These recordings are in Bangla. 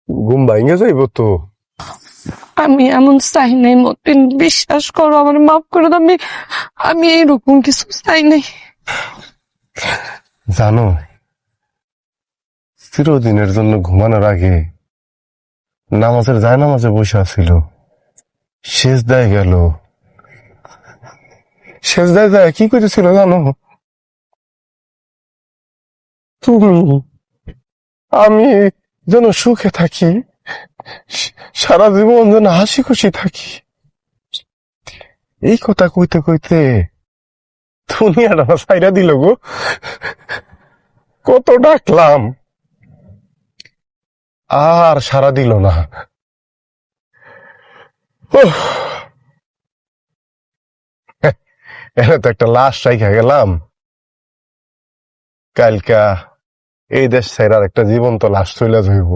ঘুম ভাঙে যাইব তো। আমি এমন চাই নাই মতিন, বিশ্বাস করো, আমার মাফ করে দাও। আমি এরকম কিছু চাই নাই। জানো, চিরদিনের জন্য ঘুমানোর আগে নামাজে বসে আছিল, সেজদায় গেল। সেজদায় যায় কি করেছিল জানো? তুমি, আমি যেন সুখে থাকি, সারা জীবন যেন হাসি খুশি থাকি। এই কথা কইতে কইতে দুনিয়াটা না ছাইরা দিল গো। কত ডাকলাম, আর সারা দিল না। উফ, এনে তো একটা লাশ রাইখা গেলাম, কালকা এই দেশ ছাইরার একটা জীবন্ত লাশ চইলা যাইব।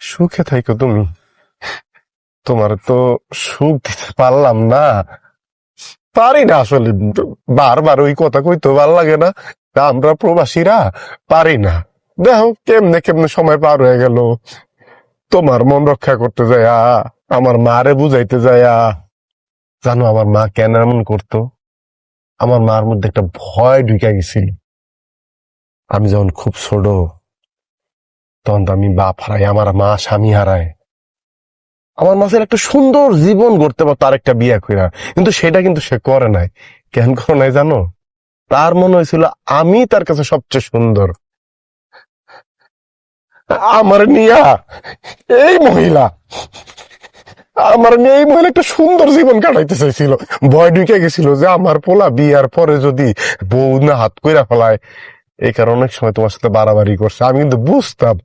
সুখে থাইকো তুমি, তোমার তো সুখ দিতে পারলাম না, পারি না আসলে। বারবার ওই কথা কইতে ভাল লাগে না, আমরা প্রবাসীরা পারি না। দেখো কেমনে কেমনে সময় পার হয়ে গেল, তোমার মন রক্ষা করতে যায়া, আমার মারে বুঝাইতে যায়া। জানো আমার মা কেন এমন করতো? আমার মার মধ্যে একটা ভয় ঢুকে গেছিল। আমি যখন খুব ছোট, তখন তো আমি বাপ হারাই, আমার মা স্বামী হারায়। আমার মাছের একটা সুন্দর জীবন গড়তে পারতো আরেকটা বিয়ে কইরা, কিন্তু সেটা কিন্তু সে করে নাই। কেন করে নাই জানো? তার মনে হয়েছিল আমি তার কাছে সবচেয়ে সুন্দর। আমার নিয়া এই মহিলা এই মহিলা একটা সুন্দর জীবন কাটাইতে চাইছিল। ভয় ঢুকে গেছিল যে আমার পোলা বিয়ার পরে যদি বউ না হাত কইরা ফেলায়। এই কারণে অনেক সময় তোমার সাথে বাড়াবাড়ি করছে। আমি কিন্তু বুঝতাম